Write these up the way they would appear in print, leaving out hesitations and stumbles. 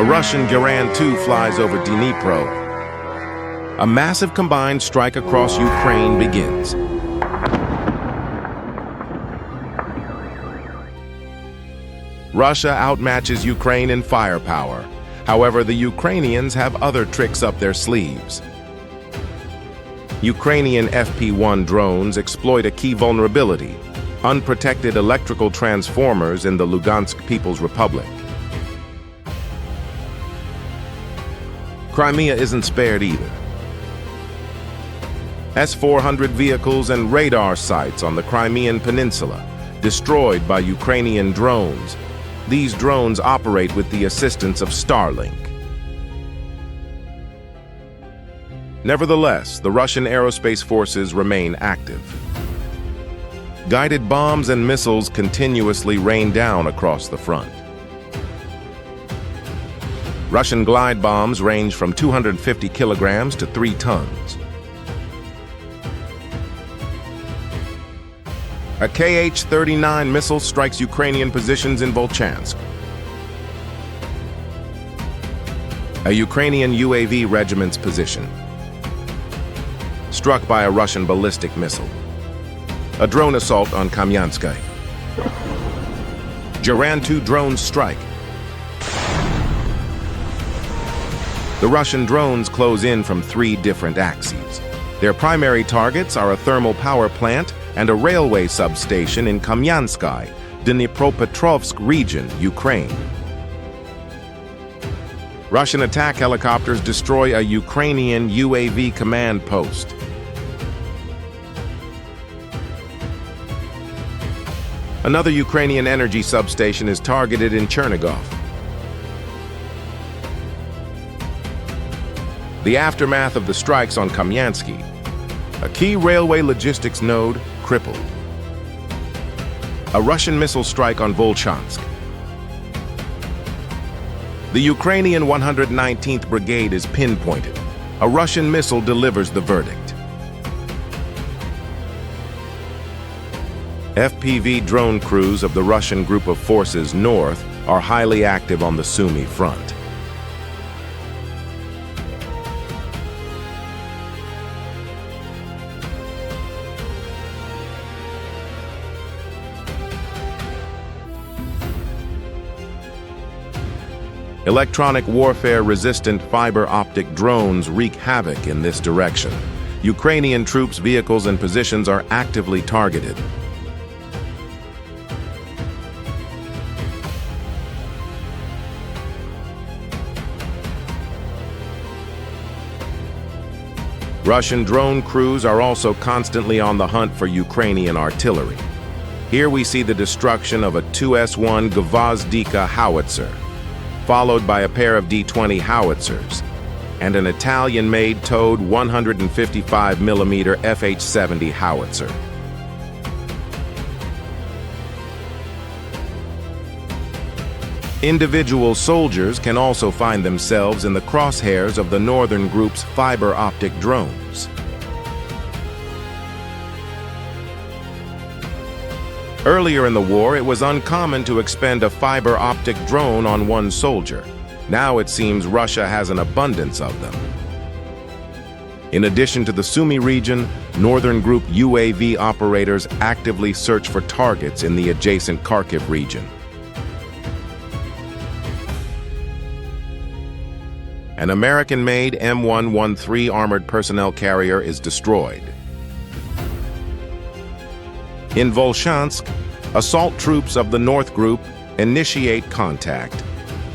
A Russian Garand II flies over Dnipro. A massive combined strike across Ukraine begins. Russia outmatches Ukraine in firepower. However, the Ukrainians have other tricks up their sleeves. Ukrainian FP-1 drones exploit a key vulnerability: unprotected electrical transformers in the Lugansk People's Republic. Crimea isn't spared either. S-400 vehicles and radar sites on the Crimean Peninsula, destroyed by Ukrainian drones. These drones operate with the assistance of Starlink. Nevertheless, the Russian aerospace forces remain active. Guided bombs and missiles continuously rain down across the front. Russian glide bombs range from 250 kilograms to 3 tons. A Kh-39 missile strikes Ukrainian positions in Volchansk. A Ukrainian UAV regiment's position, struck by a Russian ballistic missile. A drone assault on Kamyanskaya. Garand II drones strike. The Russian drones close in from 3 different axes. Their primary targets are a thermal power plant and a railway substation in Kamyanskaya, Dnipropetrovsk region, Ukraine. Russian attack helicopters destroy a Ukrainian UAV command post. Another Ukrainian energy substation is targeted in Chernigov. The aftermath of the strikes on Kamyansky: a key railway logistics node crippled. A Russian missile strike on Volchansk. The Ukrainian 119th Brigade is pinpointed. A Russian missile delivers the verdict. FPV drone crews of the Russian group of forces north are highly active on the Sumy front. Electronic warfare-resistant fiber-optic drones wreak havoc in this direction. Ukrainian troops, vehicles, and positions are actively targeted. Russian drone crews are also constantly on the hunt for Ukrainian artillery. Here we see the destruction of a 2S-1 Gvozdika howitzer, followed by a pair of D-20 howitzers, and an Italian-made towed 155mm FH-70 howitzer. Individual soldiers can also find themselves in the crosshairs of the Northern Group's fiber-optic drones. Earlier in the war, it was uncommon to expend a fiber-optic drone on one soldier. Now it seems Russia has an abundance of them. In addition to the Sumy region, Northern Group UAV operators actively search for targets in the adjacent Kharkiv region. An American-made M113 armored personnel carrier is destroyed. In Volchansk, assault troops of the North Group initiate contact.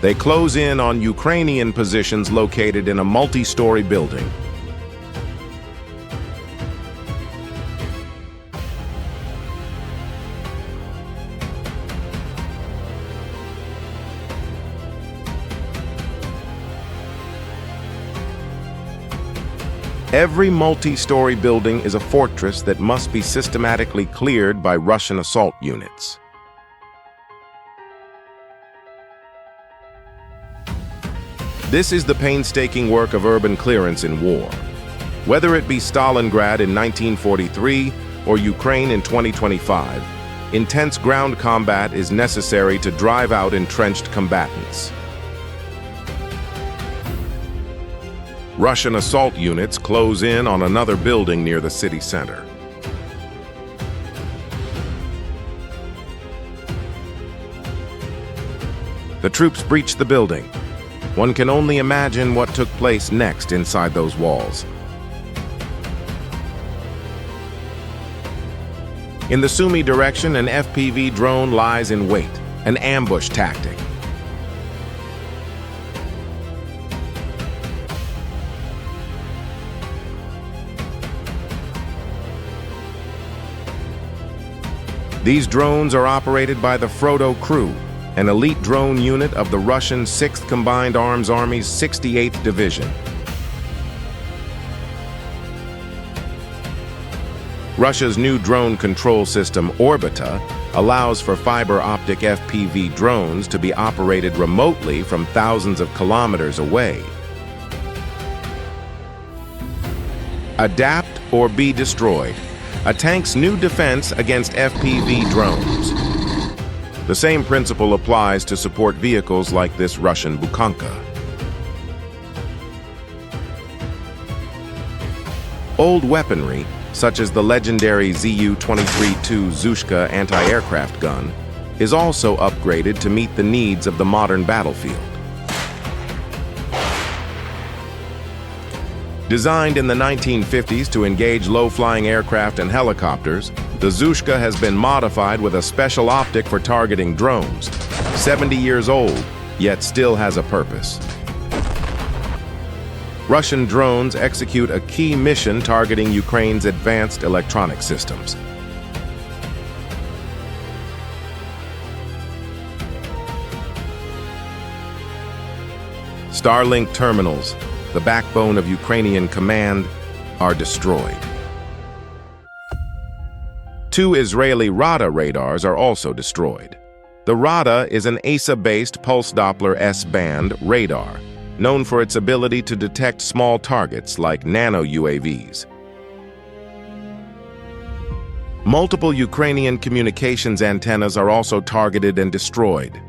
They close in on Ukrainian positions located in a multi-story building. Every multi-story building is a fortress that must be systematically cleared by Russian assault units. This is the painstaking work of urban clearance in war. Whether it be Stalingrad in 1943 or Ukraine in 2025, intense ground combat is necessary to drive out entrenched combatants. Russian assault units close in on another building near the city center. The troops breach the building. One can only imagine what took place next inside those walls. In the Sumy direction, an FPV drone lies in wait, an ambush tactic. These drones are operated by the Frodo crew, an elite drone unit of the Russian 6th Combined Arms Army's 68th Division. Russia's new drone control system, Orbita, allows for fiber optic FPV drones to be operated remotely from thousands of kilometers away. Adapt or be destroyed. A tank's new defense against FPV drones. The same principle applies to support vehicles like this Russian Volchansk. Old weaponry, such as the legendary Zu-23-2 Zhushka anti-aircraft gun, is also upgraded to meet the needs of the modern battlefield. Designed in the 1950s to engage low-flying aircraft and helicopters, the Zhushka has been modified with a special optic for targeting drones. 70 years old, yet still has a purpose. Russian drones execute a key mission targeting Ukraine's advanced electronic systems. Starlink terminals, the backbone of Ukrainian command, are destroyed. 2 Israeli Rada radars are also destroyed. The Rada is an ASA-based pulse Doppler S-band radar, known for its ability to detect small targets like nano-UAVs. Multiple Ukrainian communications antennas are also targeted and destroyed.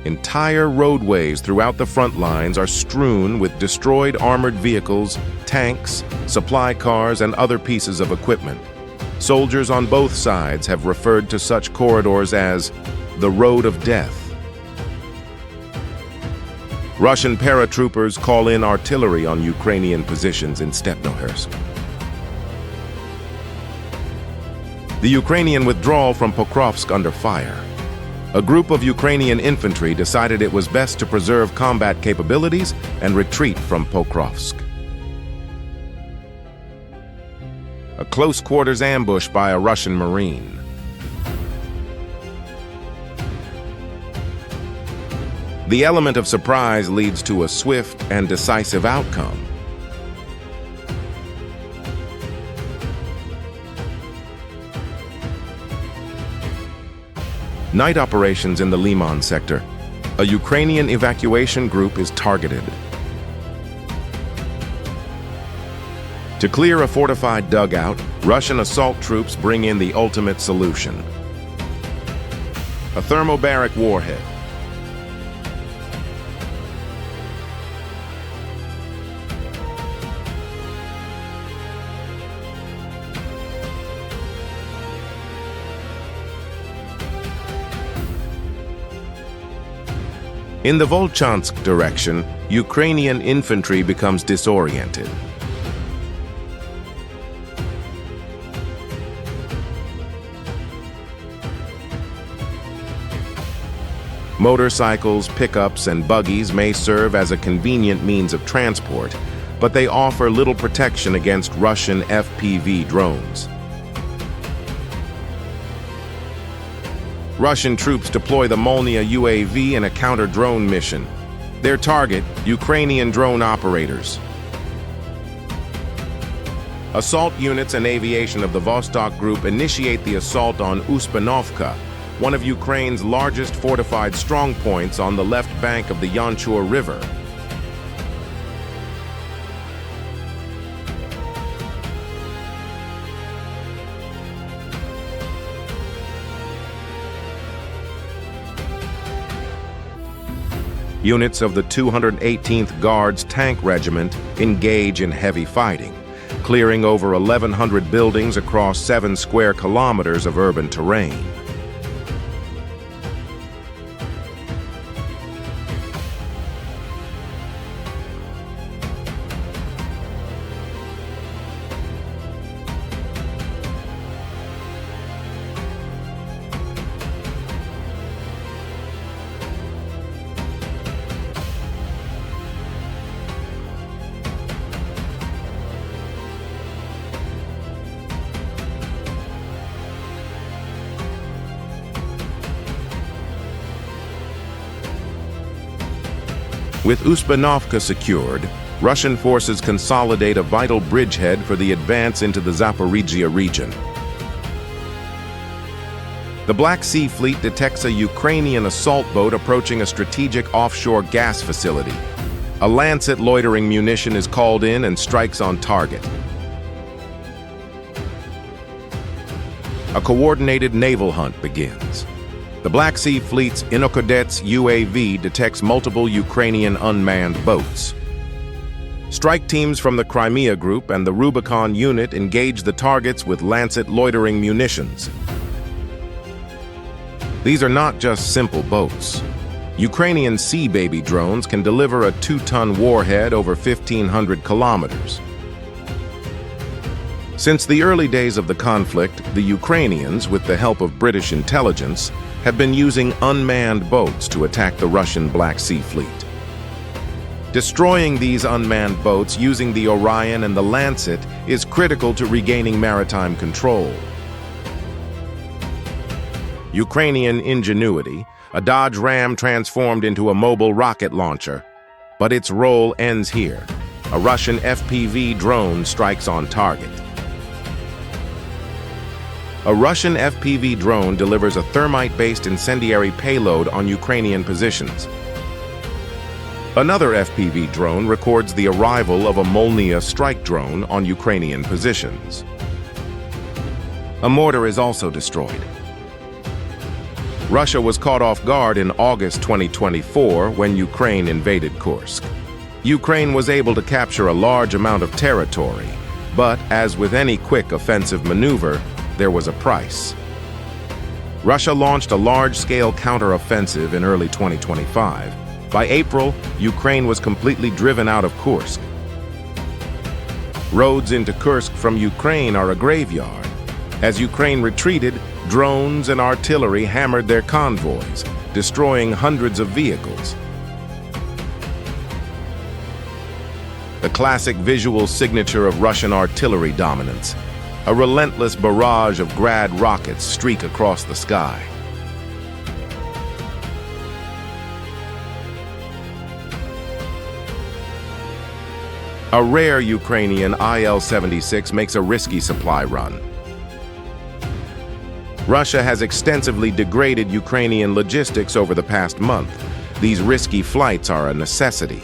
Entire roadways throughout the front lines are strewn with destroyed armored vehicles, tanks, supply cars, and other pieces of equipment. Soldiers on both sides have referred to such corridors as the Road of Death. Russian paratroopers call in artillery on Ukrainian positions in Stepnogorsk. The Ukrainian withdrawal from Pokrovsk under fire. A group of Ukrainian infantry decided it was best to preserve combat capabilities and retreat from Pokrovsk. A close-quarters ambush by a Russian Marine. The element of surprise leads to a swift and decisive outcome. Night operations in the Liman sector. A Ukrainian evacuation group is targeted. To clear a fortified dugout, Russian assault troops bring in the ultimate solution. A thermobaric warhead. In the Volchansk direction, Ukrainian infantry becomes disoriented. Motorcycles, pickups, and buggies may serve as a convenient means of transport, but they offer little protection against Russian FPV drones. Russian troops deploy the Molnia UAV in a counter-drone mission. Their target, Ukrainian drone operators. Assault units and aviation of the Vostok Group initiate the assault on Uspenovka, one of Ukraine's largest fortified strongpoints on the left bank of the LMUR River. Units of the 218th Guards Tank Regiment engage in heavy fighting, clearing over 1,100 buildings across 7 square kilometers of urban terrain. With Uspenovka secured, Russian forces consolidate a vital bridgehead for the advance into the Zaporizhzhia region. The Black Sea Fleet detects a Ukrainian assault boat approaching a strategic offshore gas facility. A Lancet loitering munition is called in and strikes on target. A coordinated naval hunt begins. The Black Sea Fleet's Inokodets UAV detects multiple Ukrainian unmanned boats. Strike teams from the Crimea Group and the Rubicon unit engage the targets with Lancet loitering munitions. These are not just simple boats. Ukrainian Sea Baby drones can deliver a 2-ton warhead over 1,500 kilometers. Since the early days of the conflict, the Ukrainians, with the help of British intelligence, have been using unmanned boats to attack the Russian Black Sea Fleet. Destroying these unmanned boats using the Orion and the Lancet is critical to regaining maritime control. Ukrainian ingenuity, a Dodge Ram transformed into a mobile rocket launcher. But its role ends here. A Russian FPV drone strikes on target. A Russian FPV drone delivers a thermite-based incendiary payload on Ukrainian positions. Another FPV drone records the arrival of a Molniya strike drone on Ukrainian positions. A mortar is also destroyed. Russia was caught off guard in August 2024 when Ukraine invaded Kursk. Ukraine was able to capture a large amount of territory, but as with any quick offensive maneuver, there was a price. Russia launched a large-scale counter-offensive in early 2025. By April, Ukraine was completely driven out of Kursk. Roads into Kursk from Ukraine are a graveyard. As Ukraine retreated, drones and artillery hammered their convoys, destroying hundreds of vehicles. The classic visual signature of Russian artillery dominance. A relentless barrage of Grad rockets streak across the sky. A rare Ukrainian IL-76 makes a risky supply run. Russia has extensively degraded Ukrainian logistics over the past month. These risky flights are a necessity.